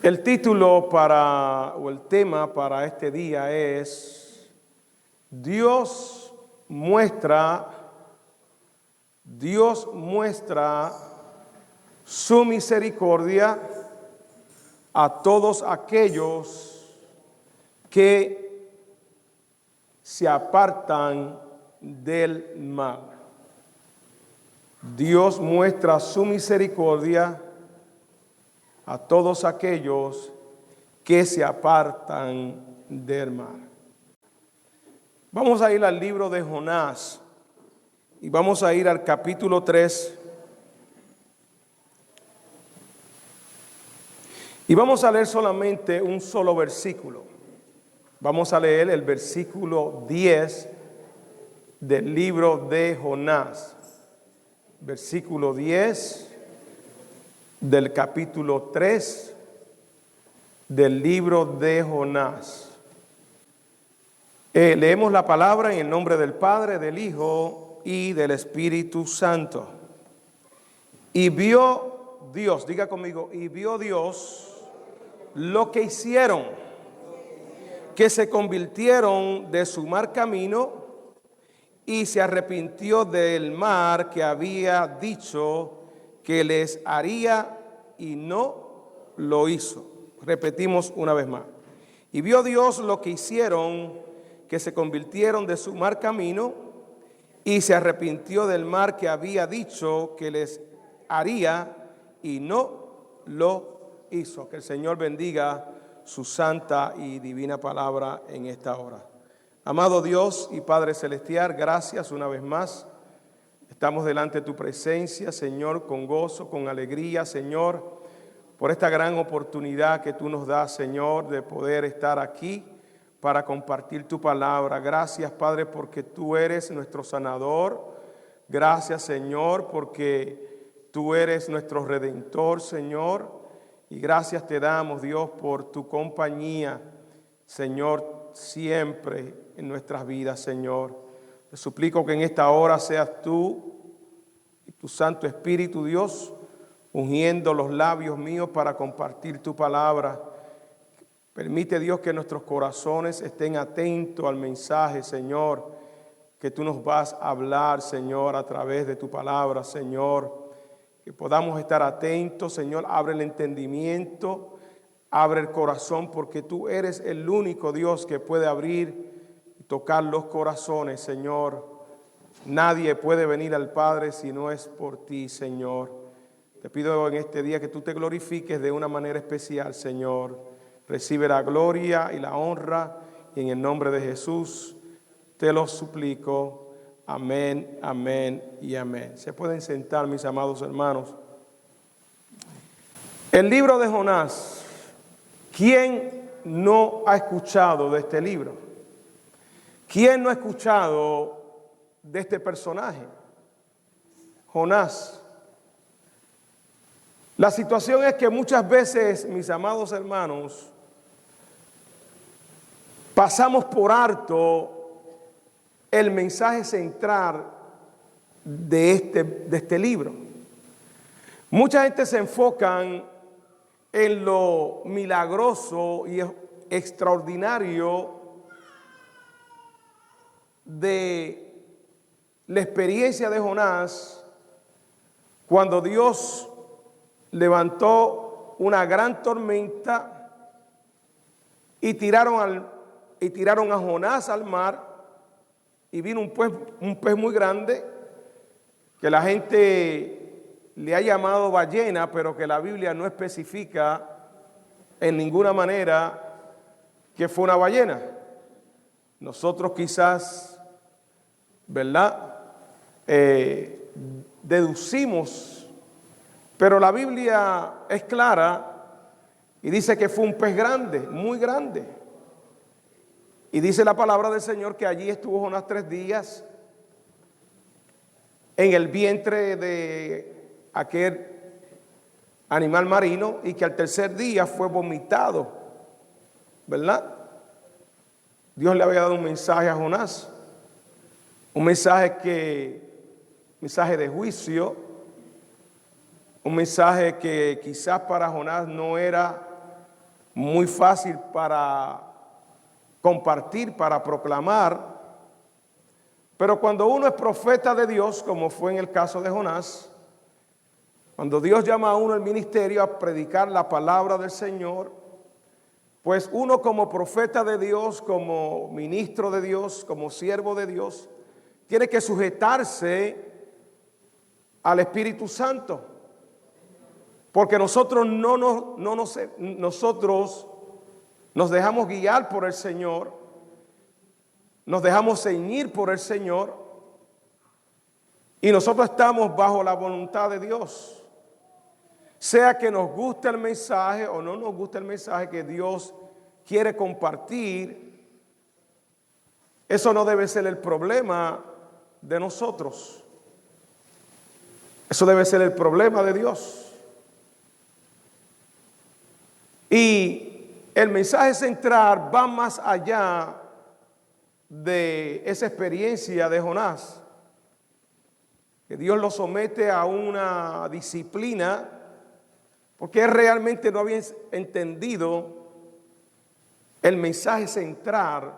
El título o el tema para este día es Dios muestra su misericordia a todos aquellos que se apartan del mal. Dios muestra su misericordia a todos aquellos que se apartan del mal. Vamos a ir al libro de Jonás y vamos a ir al capítulo 3 y vamos a leer solamente un solo versículo. Vamos a leer el versículo 10 del libro de Jonás. Versículo 10 del capítulo 3 del libro de Jonás. Leemos la palabra en el nombre del Padre, del Hijo y del Espíritu Santo. Y vio Dios, diga conmigo, y vio Dios lo que hicieron, que se convirtieron de su mal camino y se arrepintió del mal que había dicho que les haría y no lo hizo. Repetimos una vez más. Y vio Dios lo que hicieron, que se convirtieron de su mal camino y se arrepintió del mal que había dicho que les haría y no lo hizo. Que el Señor bendiga su santa y divina palabra en esta hora. Amado Dios y Padre Celestial, gracias una vez más. Estamos delante de tu presencia, Señor, con gozo, con alegría, Señor, por esta gran oportunidad que tú nos das, Señor, de poder estar aquí para compartir tu palabra. Gracias, Padre, porque tú eres nuestro sanador. Gracias, Señor, porque tú eres nuestro redentor, Señor. Y gracias te damos, Dios, por tu compañía, Señor, siempre en nuestras vidas, Señor. Te suplico que en esta hora seas tú y tu Santo Espíritu, Dios, ungiendo los labios míos para compartir tu palabra. Permite, Dios, que nuestros corazones estén atentos al mensaje, Señor, que tú nos vas a hablar, Señor, a través de tu palabra, Señor. Que podamos estar atentos, Señor. Abre el entendimiento, abre el corazón, porque tú eres el único Dios que puede abrir tocar los corazones, Señor. Nadie puede venir al Padre si no es por ti, Señor. Te pido en este día que tú te glorifiques de una manera especial, Señor. Recibe la gloria y la honra, y en el nombre de Jesús te lo suplico. Amén, amén y amén. Se pueden sentar, mis amados hermanos. El libro de Jonás. ¿Quién no ha escuchado de este libro? ¿Quién no ha escuchado de este personaje? Jonás. La situación es que muchas veces, mis amados hermanos, pasamos por alto el mensaje central de este libro. Mucha gente se enfocan en lo milagroso y extraordinario de la experiencia de Jonás cuando Dios levantó una gran tormenta y tiraron a Jonás al mar, y vino un pez muy grande que la gente le ha llamado ballena, pero que la Biblia no especifica en ninguna manera que fue una ballena. Nosotros quizás, ¿verdad? Deducimos, pero la Biblia es clara y dice que fue un pez grande, muy grande. Y dice la palabra del Señor que allí estuvo Jonás 3 días en el vientre de aquel animal marino, y que al tercer día fue vomitado, ¿verdad? Dios le había dado un mensaje a Jonás, un mensaje de juicio, un mensaje que quizás para Jonás no era muy fácil para compartir, para proclamar. Pero cuando uno es profeta de Dios, como fue en el caso de Jonás, cuando Dios llama a uno al ministerio a predicar la palabra del Señor, pues uno como profeta de Dios, como ministro de Dios, como siervo de Dios, tiene que sujetarse al Espíritu Santo. Porque nosotros nosotros nos dejamos guiar por el Señor, nos dejamos ceñir por el Señor y nosotros estamos bajo la voluntad de Dios. Sea que nos guste el mensaje o no nos guste el mensaje que Dios quiere compartir, eso no debe ser el problema de nosotros. Eso debe ser el problema de Dios. Y el mensaje central va más allá de esa experiencia de Jonás, que Dios lo somete a una disciplina porque él realmente no había entendido el mensaje central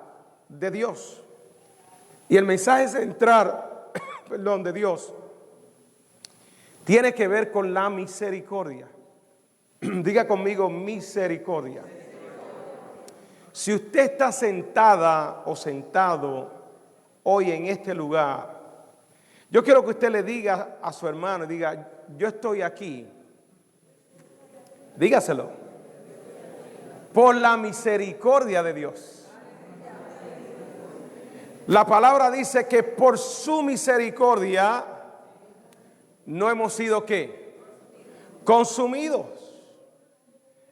de Dios. Y el mensaje central, de Dios tiene que ver con la misericordia. Diga conmigo, misericordia. Si usted está sentada o sentado hoy en este lugar, yo quiero que usted le diga a su hermano, diga, yo estoy aquí. Dígaselo. Por la misericordia de Dios. La palabra dice que por su misericordia no hemos sido ¿qué? Consumidos.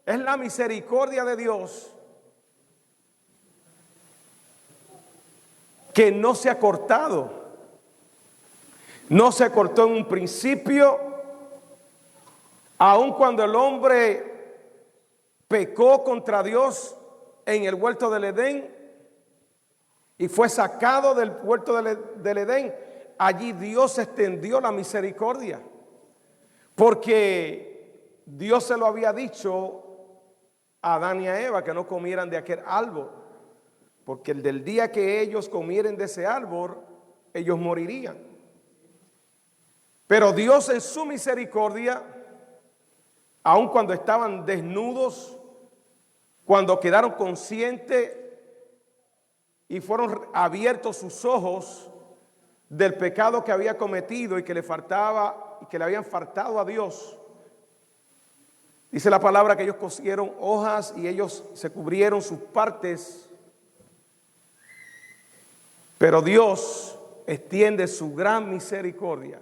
Es la misericordia de Dios que no se ha cortado. No se cortó en un principio, aun cuando el hombre pecó contra Dios en el huerto del Edén y fue sacado del huerto del Edén. Allí Dios extendió la misericordia, porque Dios se lo había dicho a Adán y a Eva que no comieran de aquel árbol, porque el del día que ellos comieren de ese árbol, ellos morirían. Pero Dios en su misericordia, aun cuando estaban desnudos, cuando quedaron conscientes y fueron abiertos sus ojos del pecado que había cometido y que le faltaba y que le habían faltado a Dios, dice la palabra que ellos cosieron hojas y ellos se cubrieron sus partes. Pero Dios extiende su gran misericordia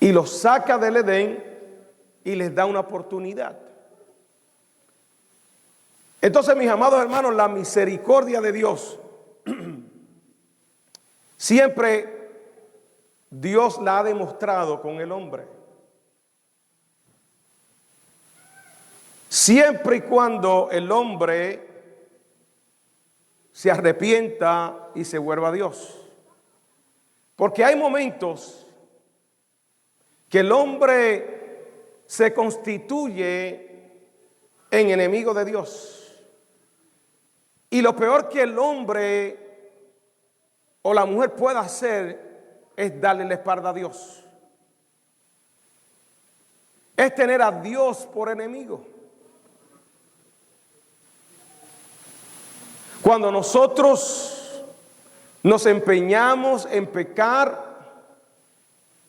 y los saca del Edén y les da una oportunidad. Entonces, mis amados hermanos, la misericordia de Dios, siempre Dios la ha demostrado con el hombre. Siempre y cuando el hombre se arrepienta y se vuelva a Dios. Porque hay momentos que el hombre se constituye en enemigo de Dios. Y lo peor que el hombre o la mujer pueda hacer es darle la espalda a Dios. Es tener a Dios por enemigo. Cuando nosotros nos empeñamos en pecar,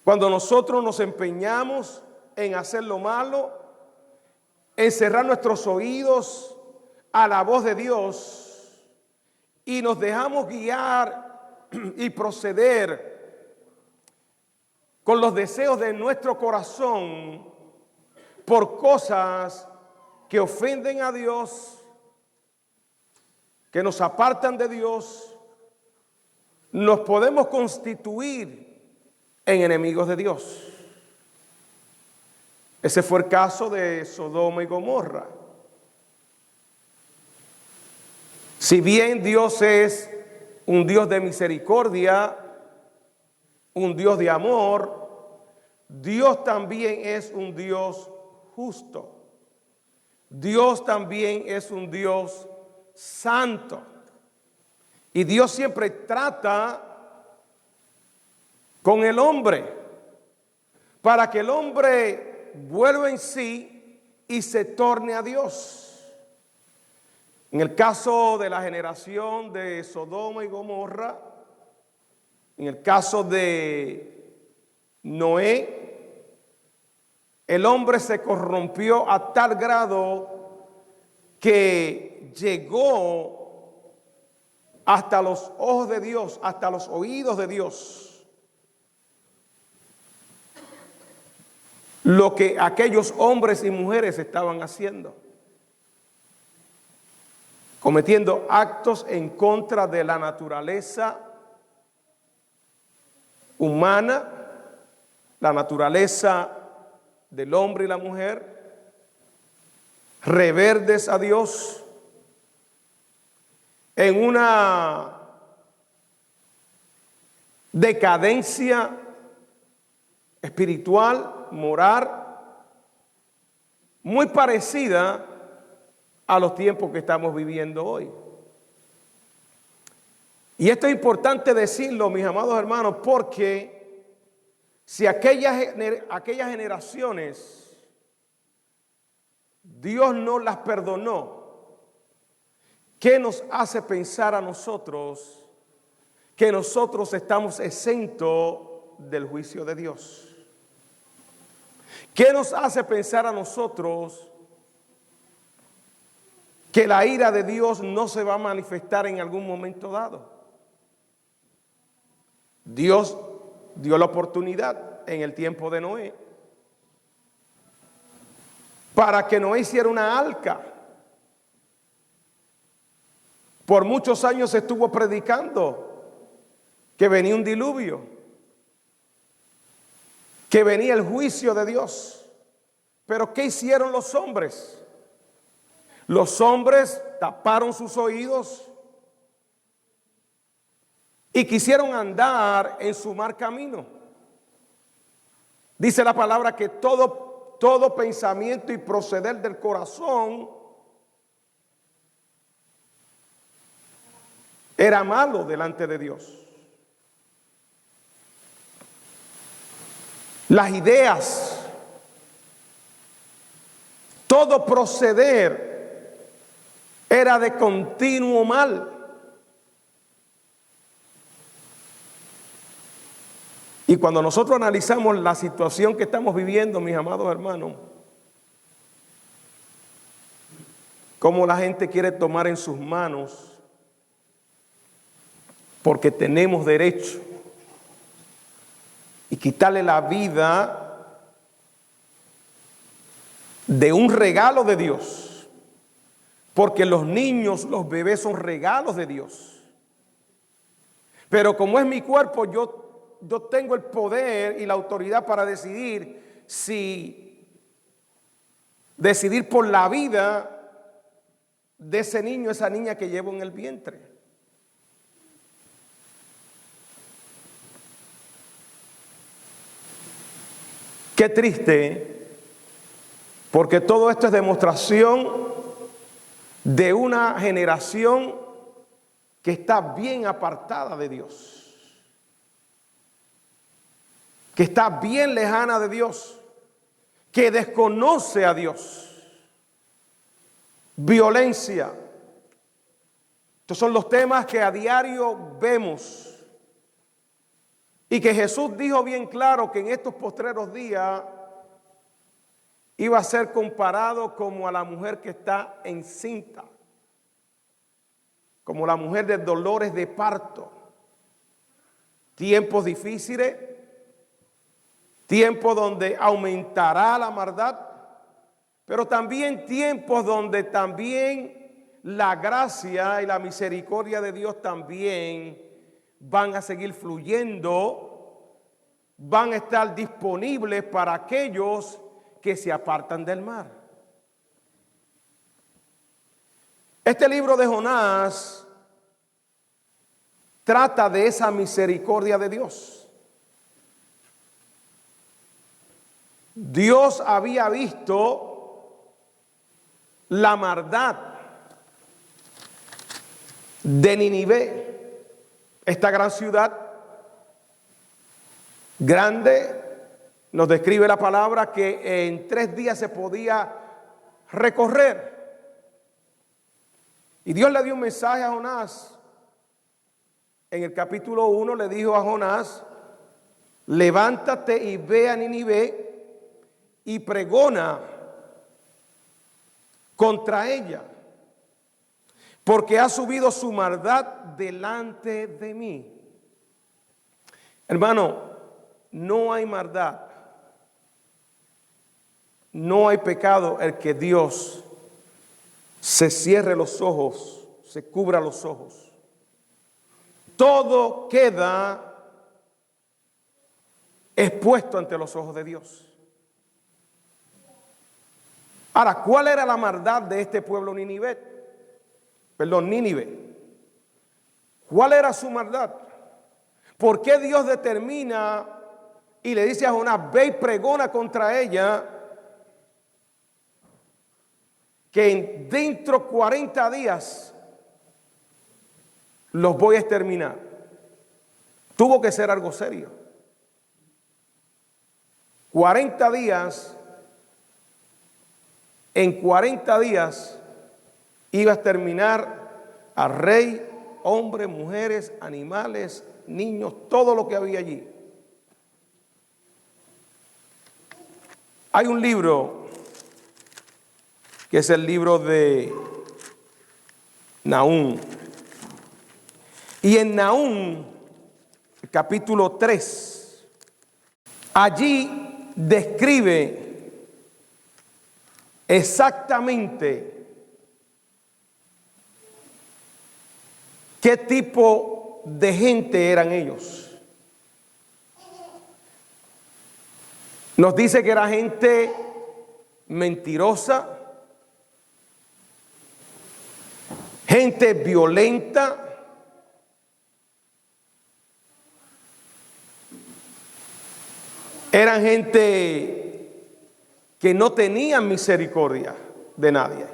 cuando nosotros nos empeñamos en hacer lo malo, en cerrar nuestros oídos a la voz de Dios y nos dejamos guiar y proceder con los deseos de nuestro corazón por cosas que ofenden a Dios, que nos apartan de Dios, nos podemos constituir en enemigos de Dios. Ese fue el caso de Sodoma y Gomorra. Si bien Dios es un Dios de misericordia, un Dios de amor, Dios también es un Dios justo. Dios también es un Dios santo. Y Dios siempre trata con el hombre para que el hombre vuelva en sí y se torne a Dios. En el caso de la generación de Sodoma y Gomorra, en el caso de Noé, el hombre se corrompió a tal grado que llegó hasta los ojos de Dios, hasta los oídos de Dios, lo que aquellos hombres y mujeres estaban haciendo, cometiendo actos en contra de la naturaleza humana, la naturaleza del hombre y la mujer, reverdes a Dios, en una decadencia espiritual, moral, muy parecida a los tiempos que estamos viviendo hoy. Y esto es importante decirlo, mis amados hermanos, porque si aquellas generaciones Dios no las perdonó, ¿qué nos hace pensar a nosotros que nosotros estamos exentos del juicio de Dios? ¿Qué nos hace pensar a nosotros que la ira de Dios no se va a manifestar en algún momento dado? Dios dio la oportunidad en el tiempo de Noé para que Noé hiciera una arca. Por muchos años se estuvo predicando que venía un diluvio, que venía el juicio de Dios. Pero ¿qué hicieron los hombres? Los hombres taparon sus oídos y quisieron andar en su mal camino. Dice la palabra que todo pensamiento y proceder del corazón era malo delante de Dios. Las ideas, todo proceder era de continuo mal. Y cuando nosotros analizamos la situación que estamos viviendo, mis amados hermanos, cómo la gente quiere tomar en sus manos, porque tenemos derecho, y quitarle la vida de un regalo de Dios, porque los niños, los bebés son regalos de Dios. Pero como es mi cuerpo, yo tengo el poder y la autoridad para decidir decidir por la vida de ese niño, esa niña que llevo en el vientre. Qué triste, porque todo esto es demostración de una generación que está bien apartada de Dios, que está bien lejana de Dios, que desconoce a Dios. Violencia. Estos son los temas que a diario vemos. Y que Jesús dijo bien claro que en estos postreros días iba a ser comparado como a la mujer que está encinta, como la mujer de dolores de parto. Tiempos difíciles, tiempos donde aumentará la maldad, pero también tiempos donde también la gracia y la misericordia de Dios también van a seguir fluyendo, van a estar disponibles para aquellos que se apartan del mal. Este libro de Jonás trata de esa misericordia de Dios. Dios había visto la maldad de Nínive, esta gran ciudad grande. Nos describe la palabra que en 3 días se podía recorrer. Y Dios le dio un mensaje a Jonás. En el capítulo 1 le dijo a Jonás: levántate y ve a Nínive y pregona contra ella, porque ha subido su maldad delante de mí. Hermano, no hay maldad, no hay pecado el que Dios se cierre los ojos, se cubra los ojos. Todo queda expuesto ante los ojos de Dios. Ahora, ¿cuál era la maldad de este pueblo Nínive? ¿Cuál era su maldad? ¿Por qué Dios determina y le dice a Jonás: ve y pregona contra ella, que dentro de 40 días los voy a exterminar? Tuvo que ser algo serio. 40 días, en 40 días iba a exterminar al rey, hombres, mujeres, animales, niños, todo lo que había allí. Hay un libro que es el libro de Nahum. Y en Nahum, capítulo 3, allí describe exactamente qué tipo de gente eran ellos. Nos dice que era gente mentirosa, gente violenta, eran gente que no tenían misericordia de nadie.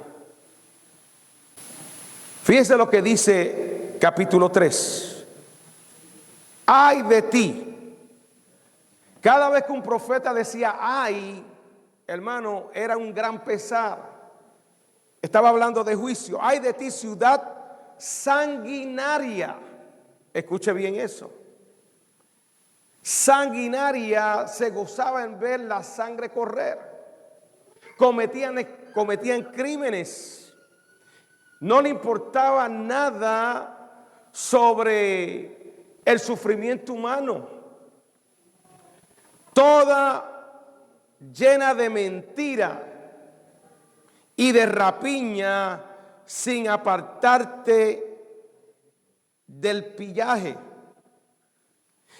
Fíjense lo que dice capítulo 3. Ay de ti. Cada vez que un profeta decía ay, hermano, era un gran pesar. Estaba hablando de juicio. Ay de ti, ciudad sanguinaria. Escuche bien eso. Sanguinaria, se gozaba en ver la sangre correr. Cometían crímenes. No le importaba nada sobre el sufrimiento humano. Toda llena de mentira y de rapiña, sin apartarte del pillaje.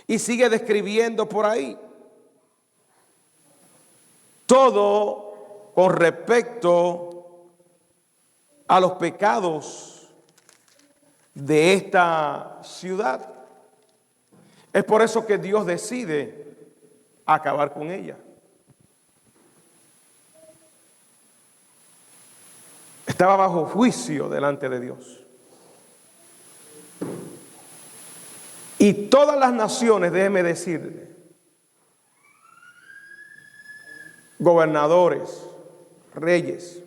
Y sigue describiendo por ahí. Todo con respecto a los pecados de esta ciudad. Es por eso que Dios decide acabar con ella. Estaba bajo juicio delante de Dios. Y todas las naciones, déjeme decirle, gobernadores, reyes,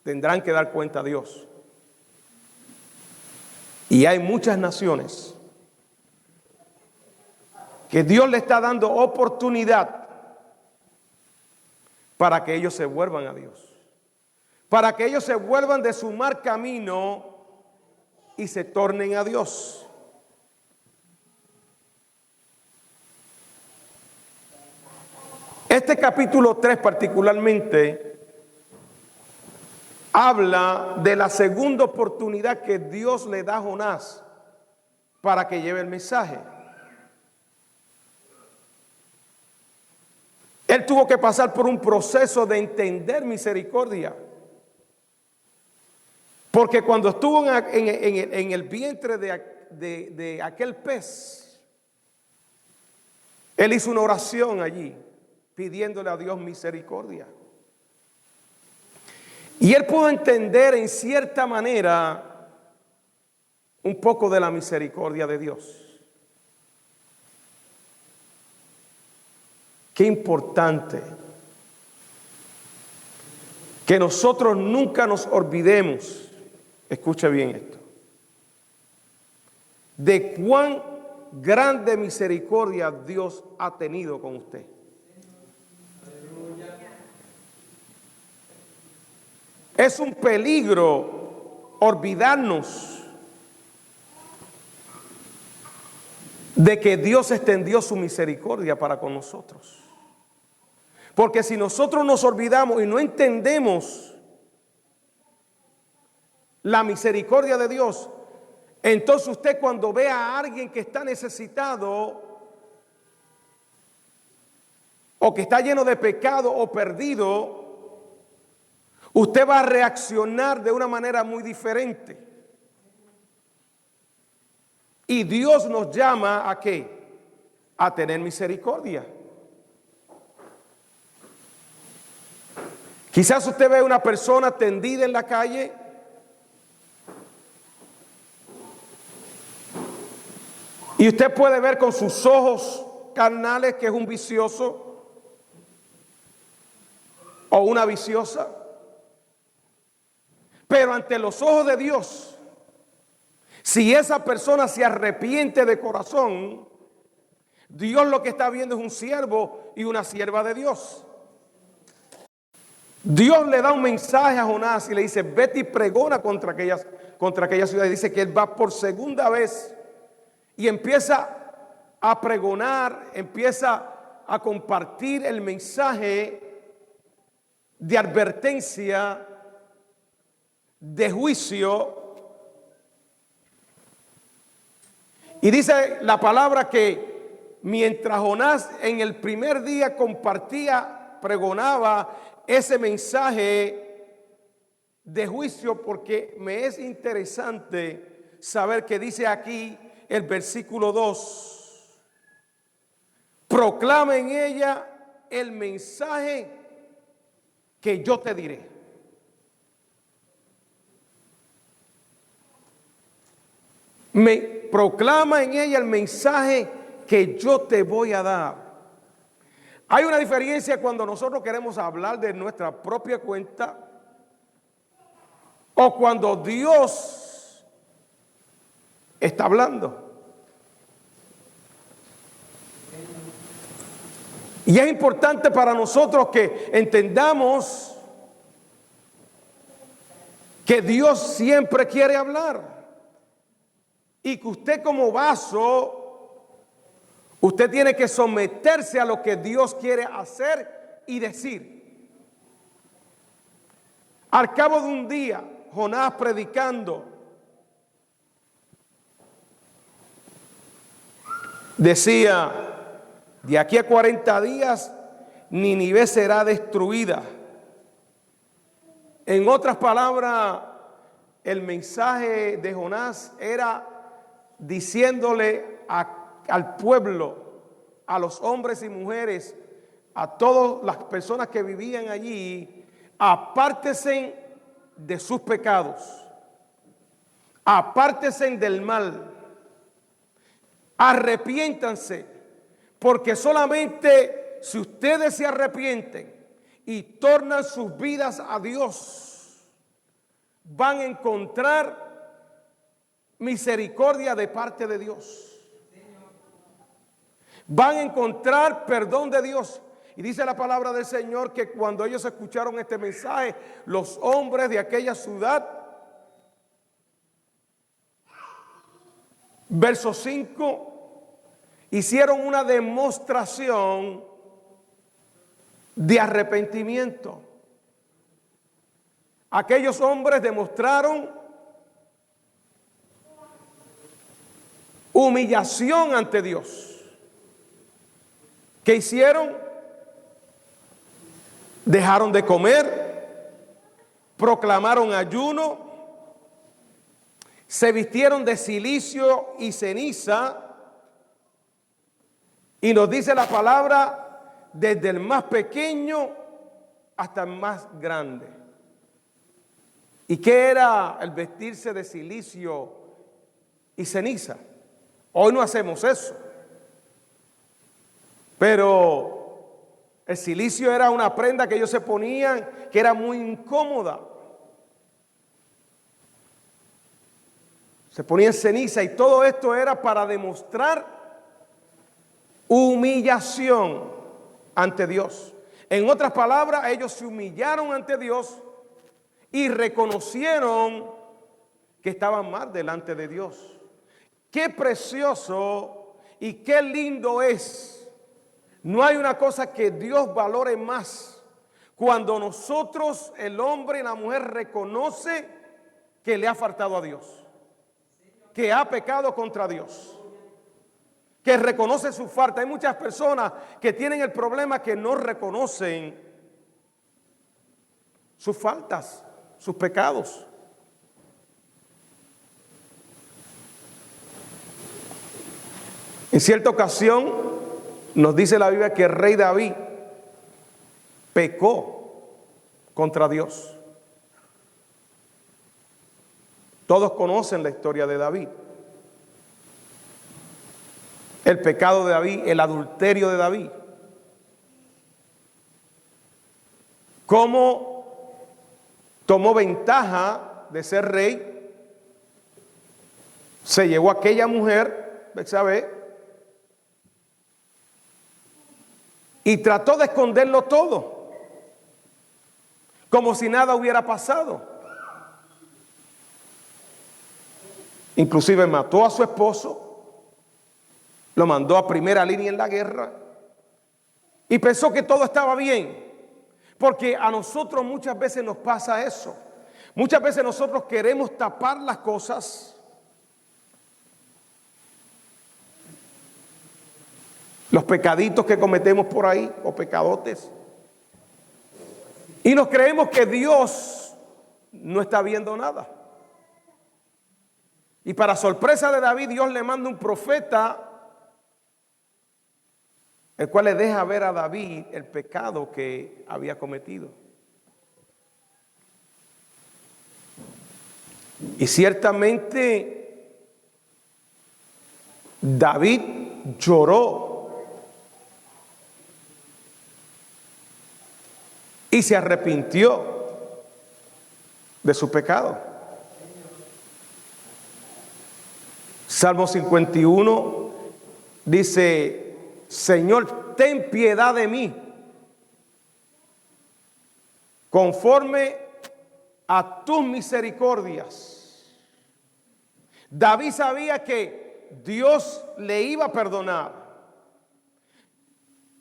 tendrán que dar cuenta a Dios. Y hay muchas naciones que Dios le está dando oportunidad para que ellos se vuelvan a Dios, para que ellos se vuelvan de su mal camino y se tornen a Dios. Este capítulo 3 particularmente habla de la segunda oportunidad que Dios le da a Jonás para que lleve el mensaje. Él tuvo que pasar por un proceso de entender misericordia. Porque cuando estuvo en el vientre de aquel pez, él hizo una oración allí, pidiéndole a Dios misericordia. Y él pudo entender en cierta manera un poco de la misericordia de Dios. Qué importante que nosotros nunca nos olvidemos, escuche bien esto, de cuán grande misericordia Dios ha tenido con usted. Es un peligro olvidarnos de que Dios extendió su misericordia para con nosotros. Porque si nosotros nos olvidamos y no entendemos la misericordia de Dios, entonces usted cuando ve a alguien que está necesitado o que está lleno de pecado o perdido, usted va a reaccionar de una manera muy diferente. Y Dios nos llama ¿a qué? A tener misericordia. Quizás usted ve a una persona tendida en la calle y usted puede ver con sus ojos carnales que es un vicioso o una viciosa. Pero ante los ojos de Dios, si esa persona se arrepiente de corazón, Dios lo que está viendo es un siervo y una sierva de Dios. Dios le da un mensaje a Jonás y le dice, vete y pregona contra aquella ciudad. Y dice que él va por segunda vez y empieza a pregonar, empieza a compartir el mensaje de advertencia, de juicio. Y dice la palabra que mientras Jonás en el primer día compartía, pregonaba ese mensaje de juicio, porque me es interesante saber que dice aquí el versículo 2, proclama en ella el mensaje que yo te diré. Me proclama en ella el mensaje que yo te voy a dar. Hay una diferencia cuando nosotros queremos hablar de nuestra propia cuenta o cuando Dios está hablando. Y es importante para nosotros que entendamos que Dios siempre quiere hablar. Y que usted como vaso, usted tiene que someterse a lo que Dios quiere hacer y decir. Al cabo de un día, Jonás predicando, decía, de aquí a 40 días, Nínive será destruida. En otras palabras, el mensaje de Jonás era diciéndole al pueblo, a los hombres y mujeres, a todas las personas que vivían allí, apártense de sus pecados, apártense del mal, arrepiéntanse, porque solamente si ustedes se arrepienten y tornan sus vidas a Dios, van a encontrar misericordia de parte de Dios. Van a encontrar perdón de Dios. Y dice la palabra del Señor que cuando ellos escucharon este mensaje, los hombres de aquella ciudad, verso 5, hicieron una demostración de arrepentimiento. Aquellos hombres demostraron humillación ante Dios. ¿Qué hicieron? Dejaron de comer, proclamaron ayuno, se vistieron de cilicio y ceniza, y nos dice la palabra, desde el más pequeño hasta el más grande. ¿Y qué era el vestirse de cilicio y ceniza? Hoy no hacemos eso. Pero el cilicio era una prenda que ellos se ponían que era muy incómoda. Se ponían ceniza y todo esto era para demostrar humillación ante Dios. En otras palabras, ellos se humillaron ante Dios y reconocieron que estaban mal delante de Dios. Qué precioso y qué lindo es. No hay una cosa que Dios valore más cuando nosotros, el hombre y la mujer, reconoce que le ha faltado a Dios, que ha pecado contra Dios, que reconoce su falta. Hay muchas personas que tienen el problema que no reconocen sus faltas, sus pecados. En cierta ocasión nos dice la Biblia que el rey David pecó contra Dios. Todos conocen la historia de David. El pecado de David, el adulterio de David. Cómo tomó ventaja de ser rey, se llevó a aquella mujer, Betsabé, y trató de esconderlo todo, como si nada hubiera pasado. Inclusive mató a su esposo, lo mandó a primera línea en la guerra y pensó que todo estaba bien, porque a nosotros muchas veces nos pasa eso. Muchas veces nosotros queremos tapar las cosas, los pecaditos que cometemos por ahí, o pecadotes, y nos creemos que Dios no está viendo nada. Y para sorpresa de David, Dios le manda un profeta, el cual le deja ver a David el pecado que había cometido. Y ciertamente David lloró y se arrepintió de su pecado. Salmo 51 dice: Señor, ten piedad de mí, conforme a tus misericordias. David sabía que Dios le iba a perdonar.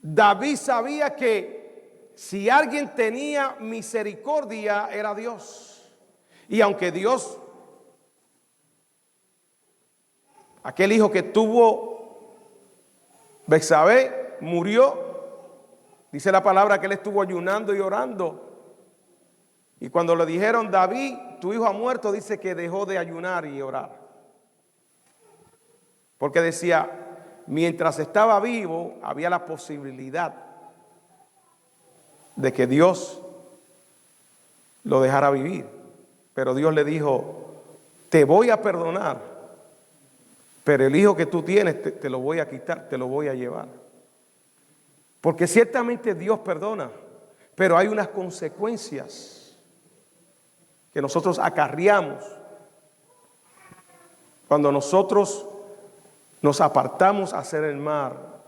David sabía que si alguien tenía misericordia era Dios. Y aunque Dios, aquel hijo que tuvo Betsabé, murió, dice la palabra que él estuvo ayunando y orando. Y cuando le dijeron: David, tu hijo ha muerto, dice que dejó de ayunar y orar. Porque decía, mientras estaba vivo, había la posibilidad de que Dios lo dejara vivir. Pero Dios le dijo: te voy a perdonar, pero el hijo que tú tienes te lo voy a quitar, te lo voy a llevar. Porque ciertamente Dios perdona, pero hay unas consecuencias que nosotros acarreamos cuando nosotros nos apartamos a hacer el mal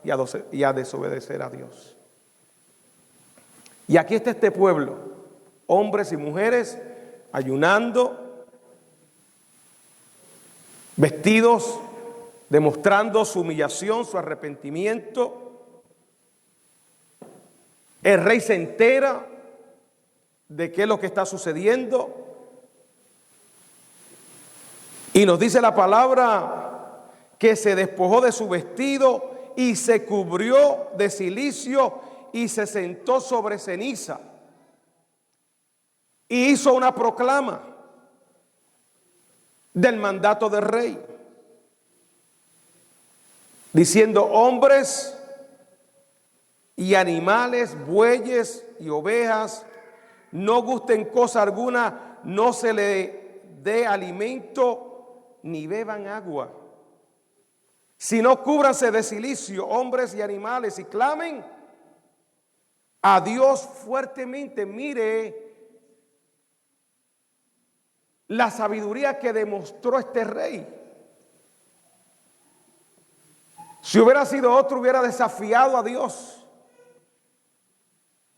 y a desobedecer a Dios. Y aquí está este pueblo, hombres y mujeres, ayunando, vestidos, demostrando su humillación, su arrepentimiento. El rey se entera de qué es lo que está sucediendo. Y nos dice la palabra que se despojó de su vestido y se cubrió de cilicio y se sentó sobre ceniza. Y hizo una proclama del mandato del rey, diciendo: hombres y animales, bueyes y ovejas, no gusten cosa alguna no se le dé alimento ni beban agua, sino cúbranse de cilicio hombres y animales y clamen a Dios fuertemente. Mire la sabiduría que demostró este rey. Si hubiera sido otro, hubiera desafiado a Dios.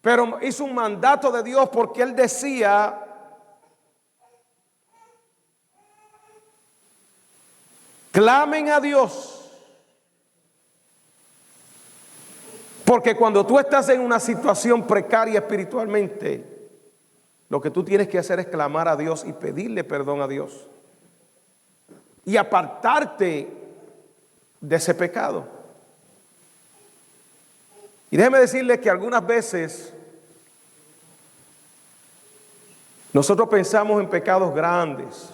Pero hizo un mandato de Dios porque él decía: clamen a Dios. Porque cuando tú estás en una situación precaria espiritualmente, lo que tú tienes que hacer es clamar a Dios y pedirle perdón a Dios. Y apartarte de ese pecado. Y déjeme decirle que algunas veces nosotros pensamos en pecados grandes,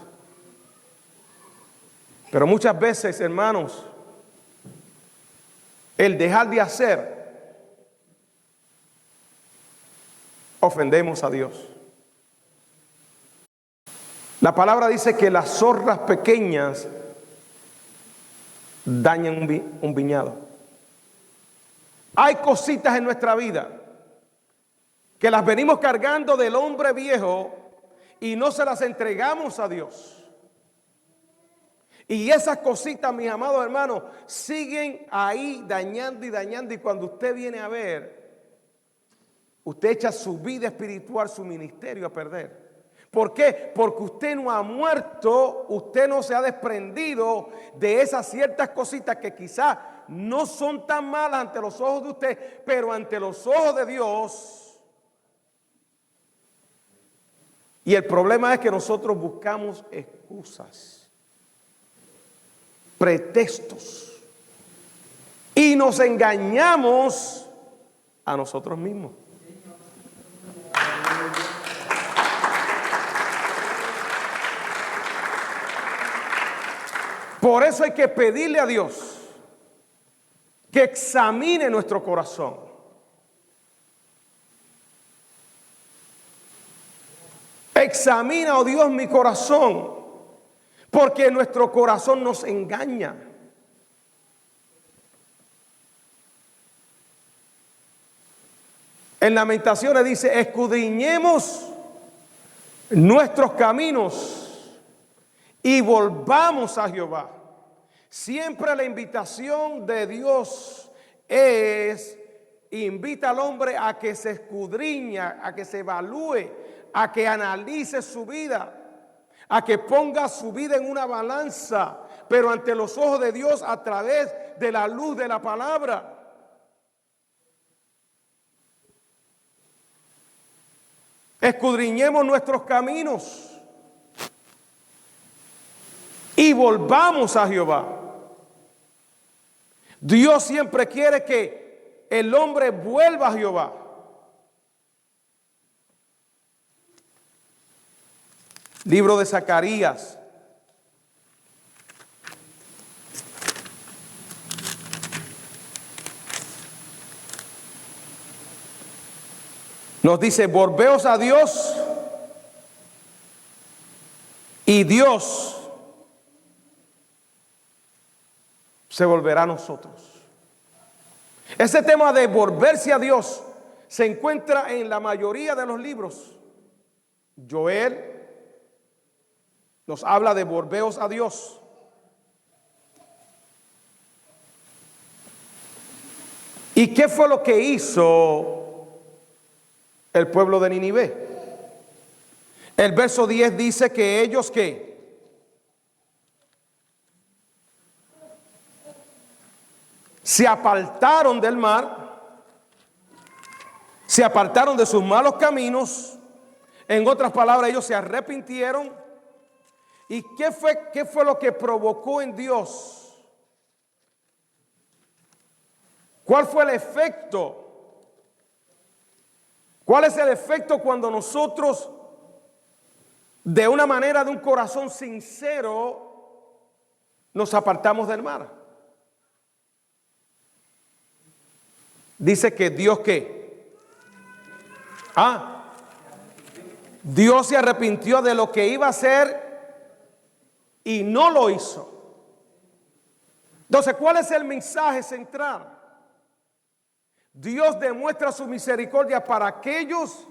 pero muchas veces, hermanos, el dejar de hacer, ofendemos a Dios. La palabra dice que las zorras pequeñas dañan un viñedo. Hay cositas en nuestra vida que las venimos cargando del hombre viejo y no se las entregamos a Dios. Y esas cositas, mis amados hermanos, siguen ahí dañando y dañando. Y cuando usted viene a ver, usted echa su vida espiritual, su ministerio a perder. ¿Por qué? Porque usted no ha muerto, usted no se ha desprendido de esas ciertas cositas que quizás no son tan malas ante los ojos de usted, pero ante los ojos de Dios. Y el problema es que nosotros buscamos excusas, pretextos, y nos engañamos a nosotros mismos. Por eso hay que pedirle a Dios que examine nuestro corazón. Examina, oh Dios, mi corazón, porque nuestro corazón nos engaña. En Lamentaciones dice: escudriñemos nuestros caminos y volvamos a Jehová. Siempre la invitación de Dios es: invita al hombre a que se escudriña, a que se evalúe, a que analice su vida, a que ponga su vida en una balanza, pero ante los ojos de Dios, a través de la luz de la palabra. Escudriñemos nuestros caminos y volvamos a Jehová. Dios siempre quiere que el hombre vuelva a Jehová. Libro de Zacarías. Nos dice: volveos a Dios y Dios se volverá a nosotros. Ese tema de volverse a Dios se encuentra en la mayoría de los libros. Joel nos habla de volveos a Dios. ¿Y qué fue lo que hizo el pueblo de Nínive? El verso 10 dice que ellos ¿qué? Se apartaron del mar, se apartaron de sus malos caminos. En otras palabras, ellos se arrepintieron. ¿Y qué fue lo que provocó en Dios? ¿Cuál fue el efecto? ¿Cuál es el efecto cuando nosotros, de una manera, de un corazón sincero, nos apartamos del mar? Dice que Dios ¿qué? Dios se arrepintió de lo que iba a hacer y no lo hizo. Entonces, ¿cuál es el mensaje central? Dios demuestra su misericordia para aquellos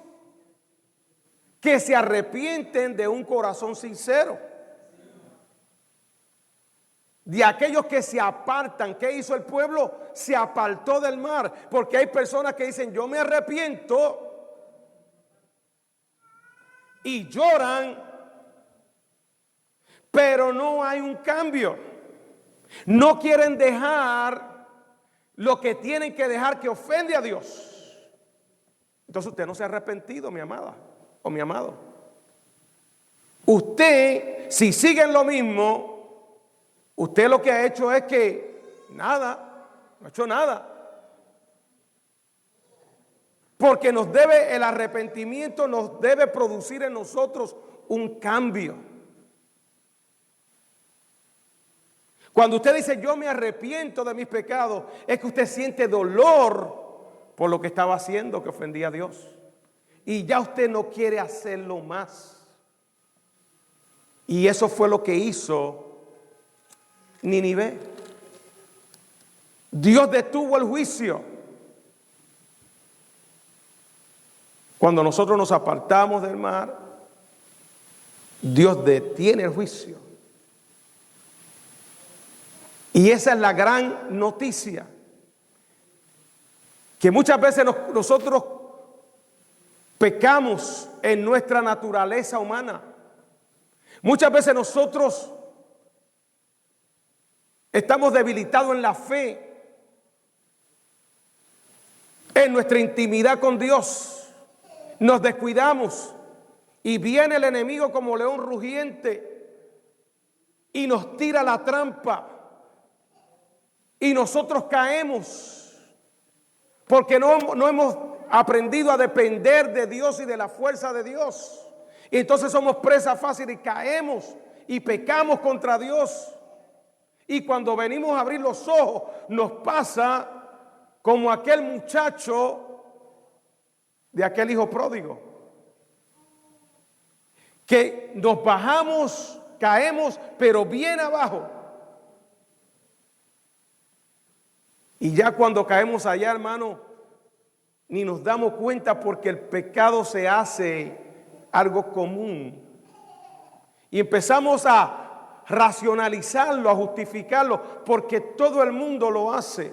que se arrepienten de un corazón sincero. De aquellos que se apartan. ¿Qué hizo el pueblo? Se apartó del mar. Porque hay personas que dicen, yo me arrepiento, y lloran, pero no hay un cambio. No quieren dejar lo que tienen que dejar, que ofende a Dios. Entonces usted no se ha arrepentido, mi amada o mi amado. Usted, si sigue en lo mismo, usted lo que ha hecho es que nada, no ha hecho nada. Porque el arrepentimiento nos debe producir en nosotros un cambio. Cuando usted dice yo me arrepiento de mis pecados, es que usted siente dolor por lo que estaba haciendo que ofendía a Dios. Y ya usted no quiere hacerlo más. Y eso fue lo que hizo Nínive. Dios detuvo el juicio. Cuando nosotros nos apartamos del mar, Dios detiene el juicio. Y esa es la gran noticia. Que muchas veces nosotros pecamos en nuestra naturaleza humana. Muchas veces nosotros estamos debilitados en la fe, en nuestra intimidad con Dios. Nos descuidamos y viene el enemigo como león rugiente y nos tira la trampa y nosotros caemos porque no hemos aprendido a depender de Dios y de la fuerza de Dios. Y entonces somos presa fácil y caemos y pecamos contra Dios. Y cuando venimos a abrir los ojos nos pasa como aquel muchacho de aquel hijo pródigo, que nos bajamos, caemos, pero bien abajo. Y ya cuando caemos allá, hermano, ni nos damos cuenta porque el pecado se hace algo común. Y empezamos a racionalizarlo, a justificarlo, porque todo el mundo lo hace.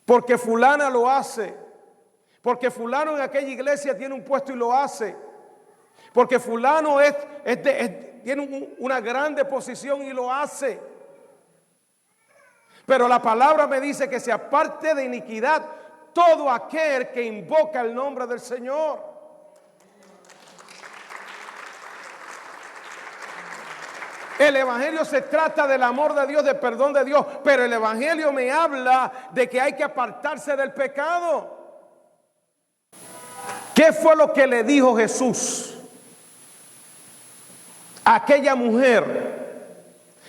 Porque fulana lo hace. Porque fulano en aquella iglesia tiene un puesto y lo hace. Porque fulano tiene una grande posición y lo hace. Pero la palabra me dice que se aparte de iniquidad todo aquel que invoca el nombre del Señor. El evangelio se trata del amor de Dios, del perdón de Dios. Pero el evangelio me habla de que hay que apartarse del pecado. ¿Qué fue lo que le dijo Jesús a aquella mujer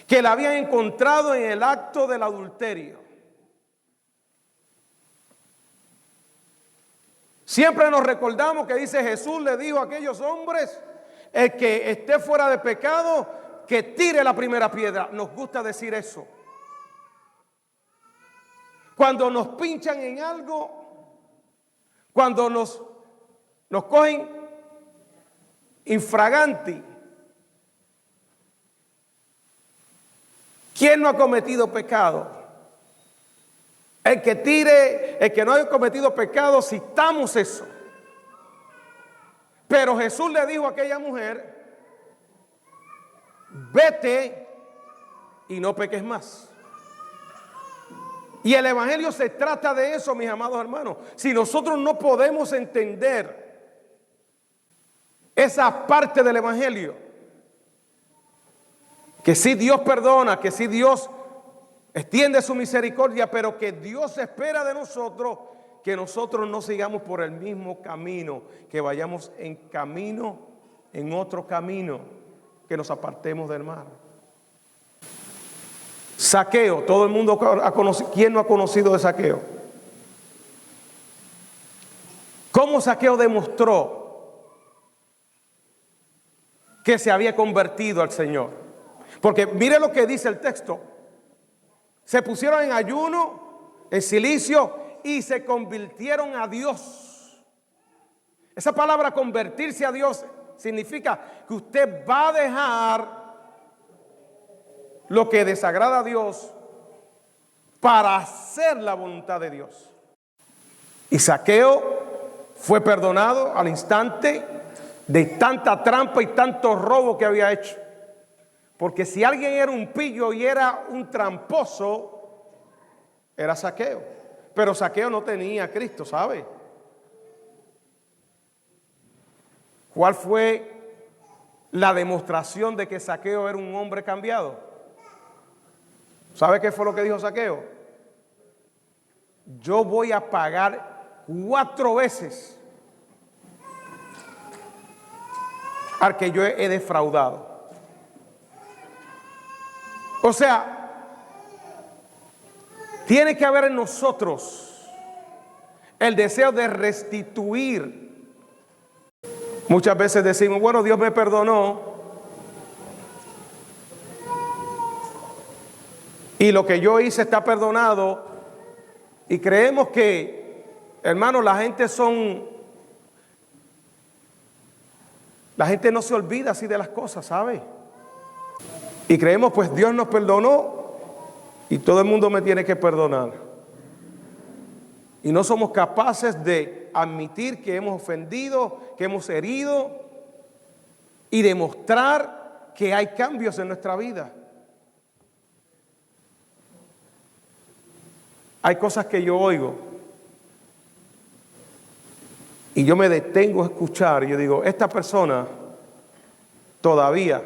que la habían encontrado en el acto del adulterio? Siempre nos recordamos que dice Jesús le dijo a aquellos hombres, el que esté fuera de pecado, que tire la primera piedra. Nos gusta decir eso. Cuando nos pinchan en algo, cuando nos cogen infraganti. ¿Quién no ha cometido pecado? El que tire, el que no haya cometido pecado, citamos eso. Pero Jesús le dijo a aquella mujer, vete y no peques más. Y el evangelio se trata de eso, mis amados hermanos. Si nosotros no podemos entender esa parte del evangelio, que sí Dios perdona, que sí Dios extiende su misericordia, pero que Dios espera de nosotros que nosotros no sigamos por el mismo camino, que vayamos en otro camino, que nos apartemos del mar. Zaqueo, todo el mundo ha conocido. ¿Quién no ha conocido de Zaqueo? ¿Cómo Zaqueo demostró que se había convertido al Señor. Porque mire lo que dice el texto. Se pusieron en ayuno, en silicio y se convirtieron a Dios. Esa palabra convertirse a Dios significa que usted va a dejar lo que desagrada a Dios para hacer la voluntad de Dios. Y Zaqueo fue perdonado al instante de tanta trampa y tanto robo que había hecho. Porque si alguien era un pillo y era un tramposo, era Zaqueo. Pero Zaqueo no tenía a Cristo, ¿sabe? ¿Cuál fue la demostración de que Zaqueo era un hombre cambiado? ¿Sabe qué fue lo que dijo Zaqueo? Yo voy a pagar 4 veces al que yo he defraudado. O sea, tiene que haber en nosotros el deseo de restituir. Muchas veces decimos, bueno, Dios me perdonó y lo que yo hice está perdonado, y creemos que, hermanos, la gente no se olvida así de las cosas, ¿sabe? Y creemos, pues Dios nos perdonó y todo el mundo me tiene que perdonar. Y no somos capaces de admitir que hemos ofendido, que hemos herido y demostrar que hay cambios en nuestra vida. Hay cosas que yo oigo y yo me detengo a escuchar y yo digo, esta persona todavía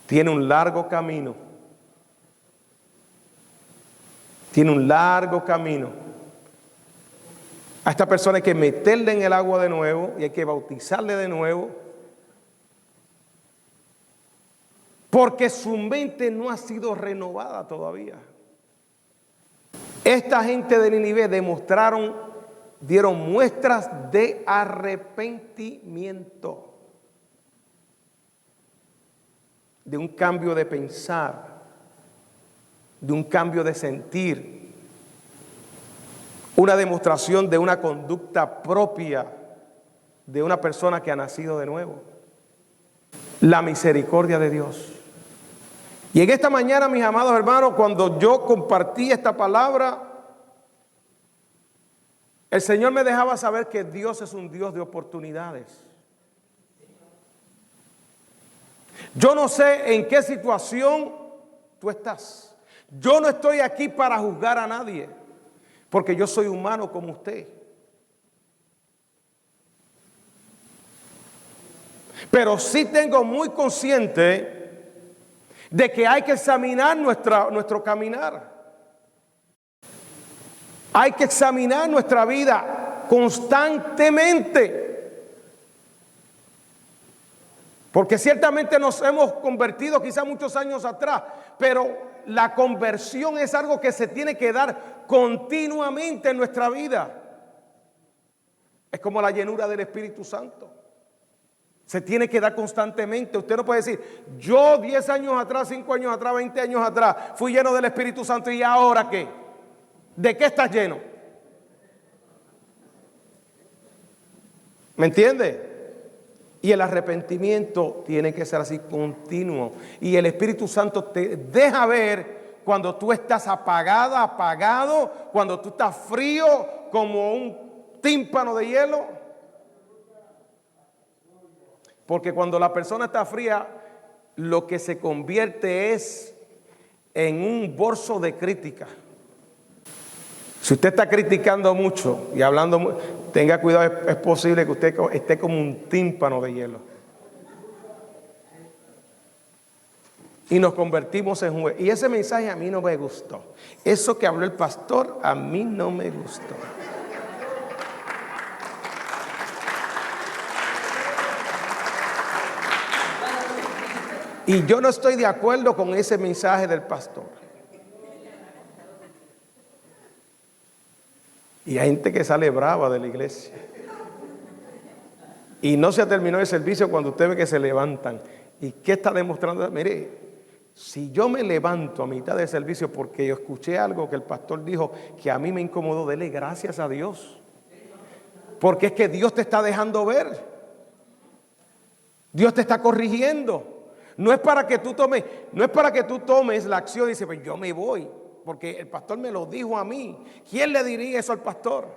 tiene un largo camino. Tiene un largo camino. A esta persona hay que meterle en el agua de nuevo y hay que bautizarle de nuevo. Porque su mente no ha sido renovada todavía. Esta gente de Nínive dieron muestras de arrepentimiento, de un cambio de pensar, de un cambio de sentir, una demostración de una conducta propia de una persona que ha nacido de nuevo. La misericordia de Dios. Y en esta mañana, mis amados hermanos, cuando yo compartí esta palabra, el Señor me dejaba saber que Dios es un Dios de oportunidades. Yo no sé en qué situación tú estás. Yo no estoy aquí para juzgar a nadie, porque yo soy humano como usted. Pero sí tengo muy consciente de que hay que examinar nuestro caminar. Hay que examinar nuestra vida constantemente. Porque ciertamente nos hemos convertido quizá muchos años atrás, pero la conversión es algo que se tiene que dar continuamente en nuestra vida. Es como la llenura del Espíritu Santo. Se tiene que dar constantemente. Usted no puede decir, yo 10 años atrás, 5 años atrás, 20 años atrás, fui lleno del Espíritu Santo, ¿y ahora qué? ¿De qué estás lleno? ¿Me entiende? Y el arrepentimiento tiene que ser así, continuo. Y el Espíritu Santo te deja ver cuando tú estás apagado, cuando tú estás frío como un tímpano de hielo. Porque cuando la persona está fría, lo que se convierte es en un bolso de crítica. Si usted está criticando mucho y hablando, tenga cuidado, es posible que usted esté como un tímpano de hielo. Y nos convertimos en juez. Y ese mensaje a mí no me gustó. Eso que habló el pastor a mí no me gustó. Y yo no estoy de acuerdo con ese mensaje del pastor. Y hay gente que sale brava de la iglesia. Y no se ha terminado el servicio cuando usted ve que se levantan. ¿Y qué está demostrando? Mire, si yo me levanto a mitad del servicio porque yo escuché algo que el pastor dijo que a mí me incomodó, dele gracias a Dios. Porque es que Dios te está dejando ver. Dios te está corrigiendo. No es para que tú tomes la acción y dices, pues yo me voy, porque el pastor me lo dijo a mí. ¿Quién le diría eso al pastor?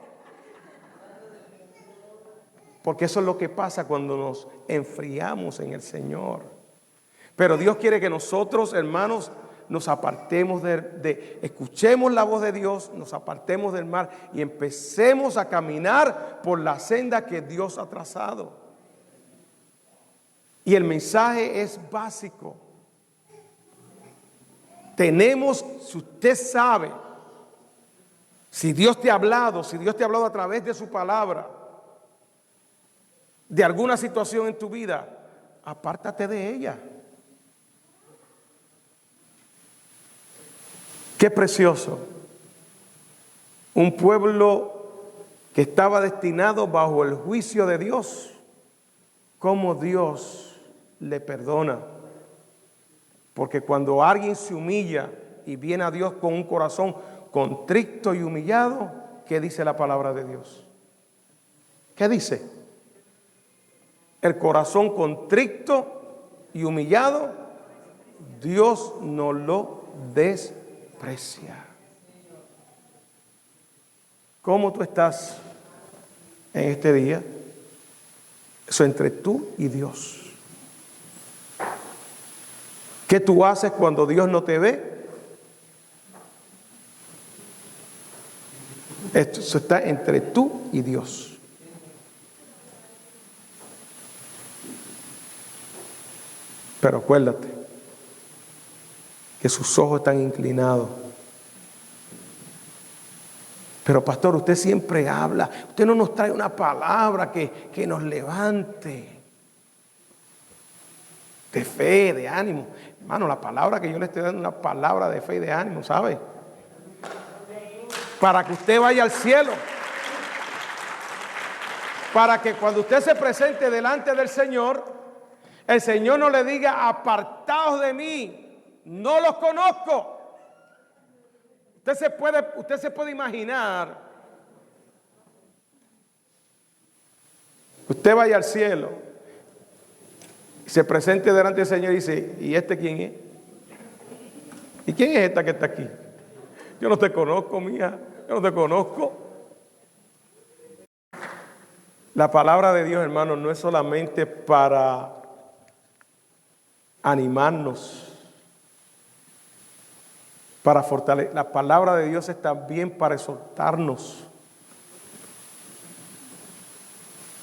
Porque eso es lo que pasa cuando nos enfriamos en el Señor. Pero Dios quiere que nosotros, hermanos, nos apartemos escuchemos la voz de Dios, nos apartemos del mal y empecemos a caminar por la senda que Dios ha trazado. Y el mensaje es básico. Si usted sabe, si Dios te ha hablado a través de su palabra, de alguna situación en tu vida, apártate de ella. Qué precioso. Un pueblo que estaba destinado bajo el juicio de Dios, cómo Dios le perdona. Porque cuando alguien se humilla y viene a Dios con un corazón contrito y humillado, ¿qué dice la palabra de Dios? ¿Qué dice? El corazón contrito y humillado, Dios no lo desprecia. ¿Cómo tú estás en este día? Eso entre tú y Dios. ¿Qué tú haces cuando Dios no te ve? Eso está entre tú y Dios. Pero acuérdate que sus ojos están inclinados. Pero pastor, usted siempre habla, usted no nos trae una palabra que nos levante de fe, de ánimo. Hermano, la palabra que yo le estoy dando es una palabra de fe y de ánimo, ¿sabe? Para que usted vaya al cielo. Para que cuando usted se presente delante del Señor, el Señor no le diga, apartaos de mí, no los conozco. Usted se puede imaginar, usted vaya al cielo, se presente delante del Señor y dice, ¿y este quién es? ¿Y quién es esta que está aquí? Yo no te conozco, mija, yo no te conozco. La palabra de Dios, hermanos, no es solamente para animarnos, para fortalecer. La palabra de Dios es también para exhortarnos.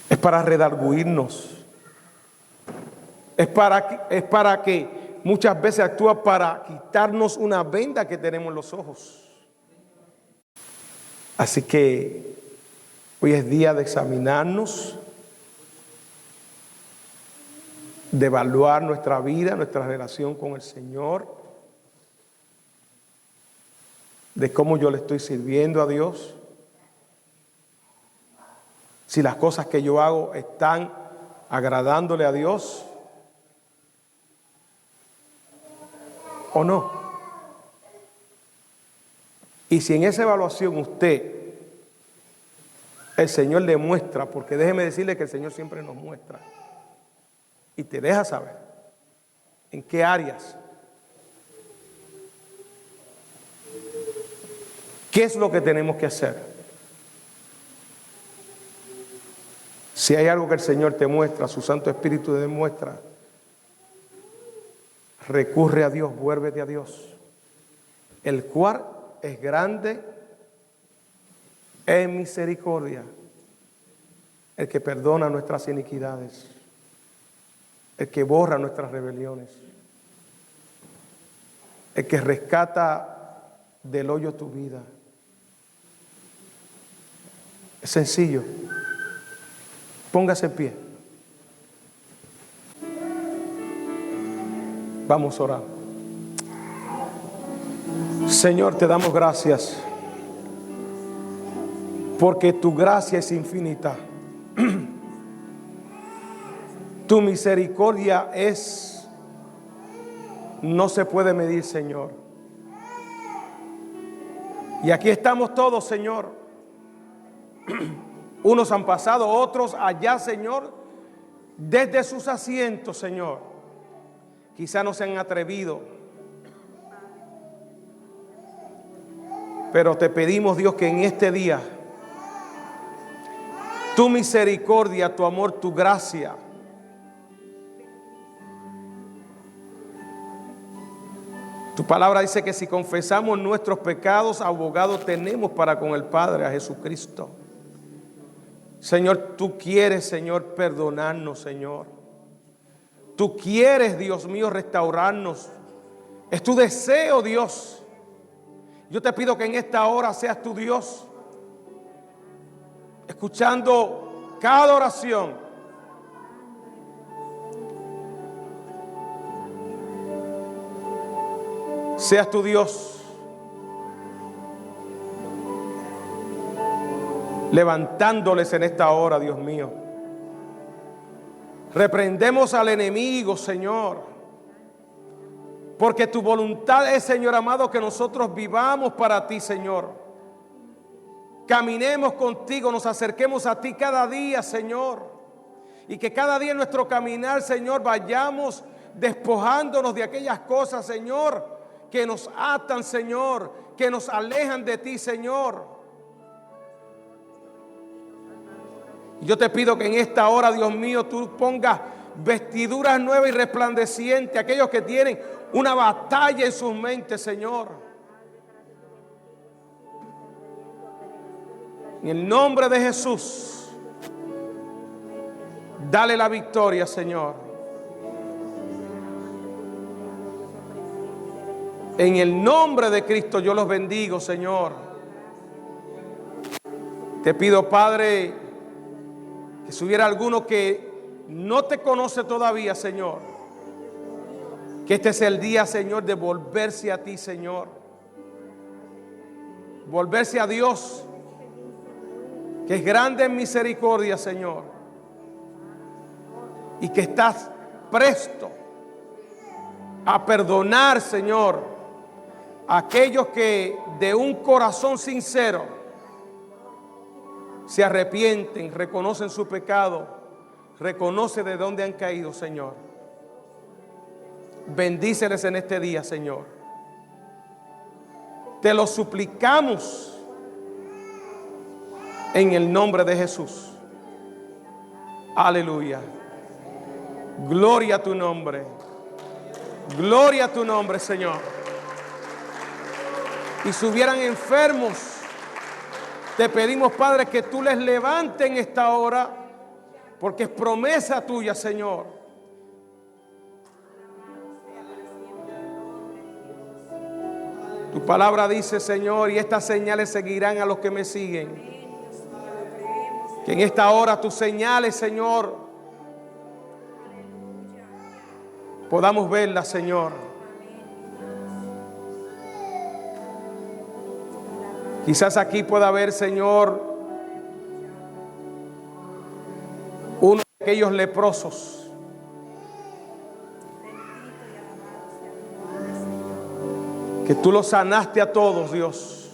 Es para redarguirnos. Es para que muchas veces actúa para quitarnos una venda que tenemos en los ojos. Así que hoy es día de examinarnos, de evaluar nuestra vida, nuestra relación con el Señor, de cómo yo le estoy sirviendo a Dios, si las cosas que yo hago están agradándole a Dios o no. Y si en esa evaluación el Señor le muestra, porque déjeme decirle que el Señor siempre nos muestra y te deja saber en qué áreas, qué es lo que tenemos que hacer. Si hay algo que el Señor te muestra, su Santo Espíritu te demuestra, recurre a Dios, vuélvete a Dios, el cual es grande en misericordia, el que perdona nuestras iniquidades, el que borra nuestras rebeliones, el que rescata del hoyo tu vida. Es sencillo. Póngase en pie. Vamos a orar. Señor, te damos gracias porque tu gracia es infinita. Tu misericordia no se puede medir, Señor. Y aquí estamos todos, Señor. Unos han pasado, otros allá, Señor, desde sus asientos, Señor. Quizá no se han atrevido. Pero te pedimos, Dios, que en este día tu misericordia, tu amor, tu gracia tu palabra dice que si confesamos nuestros pecados, abogado tenemos para con el Padre, a Jesucristo. Señor, tú quieres, Señor, perdonarnos, Señor. Tú quieres, Dios mío, restaurarnos. Es tu deseo, Dios. Yo te pido que en esta hora seas tu Dios, escuchando cada oración. Seas tu Dios, levantándoles en esta hora, Dios mío. Reprendemos al enemigo, Señor, porque tu voluntad es, Señor amado, que nosotros vivamos para ti, Señor. Caminemos contigo, nos acerquemos a ti cada día, Señor, y que cada día en nuestro caminar, Señor, vayamos despojándonos de aquellas cosas, Señor, que nos atan, Señor, que nos alejan de ti, Señor. Yo te pido que en esta hora, Dios mío, tú pongas vestiduras nuevas y resplandecientes, aquellos que tienen una batalla en sus mentes, Señor. En el nombre de Jesús, dale la victoria, Señor. En el nombre de Cristo yo los bendigo, Señor. Te pido, Padre, que si hubiera alguno que no te conoce todavía, Señor, que este es el día, Señor, de volverse a ti, Señor. Volverse a Dios, que es grande en misericordia, Señor, y que estás presto a perdonar, Señor, a aquellos que de un corazón sincero se arrepienten, reconocen su pecado, reconocen de dónde han caído, Señor. Bendíceles en este día, Señor. Te lo suplicamos en el nombre de Jesús. Aleluya. Gloria a tu nombre. Gloria a tu nombre, Señor. Y si hubieran enfermos, te pedimos, Padre, que tú les levantes en esta hora, porque es promesa tuya, Señor. Tu palabra dice, Señor, y estas señales seguirán a los que me siguen. Que en esta hora tus señales, Señor, podamos verlas, Señor. Quizás aquí pueda haber, Señor, uno de aquellos leprosos que tú los sanaste a todos, Dios,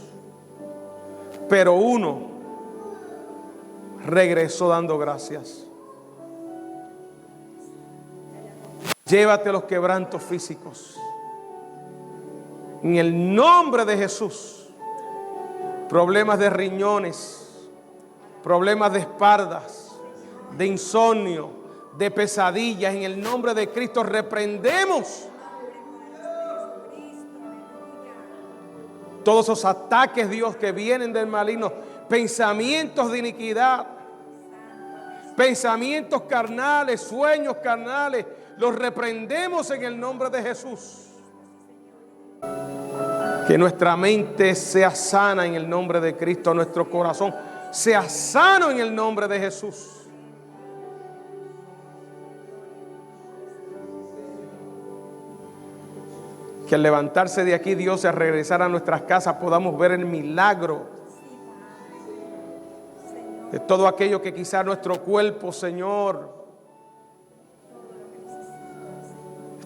pero uno regresó dando gracias. Llévate los quebrantos físicos en el nombre de Jesús. Problemas de riñones, problemas de espaldas, de insomnio, de pesadillas, en el nombre de Cristo reprendemos todos esos ataques, Dios, que vienen del maligno, pensamientos de iniquidad, pensamientos carnales, sueños carnales, los reprendemos en el nombre de Jesús. Que nuestra mente sea sana en el nombre de Cristo, nuestro corazón sea sano en el nombre de Jesús. Que al levantarse de aquí, Dios, y al regresar a nuestras casas, podamos ver el milagro de todo aquello que quizá nuestro cuerpo, Señor,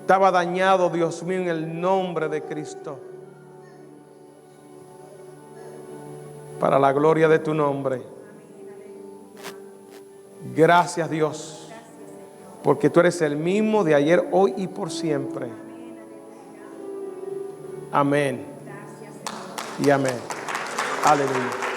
Estaba dañado, Dios mío, en el nombre de Cristo. Para la gloria de tu nombre. Gracias, Dios, porque tú eres el mismo de ayer, hoy y por siempre. Amén. Y amén. Aleluya.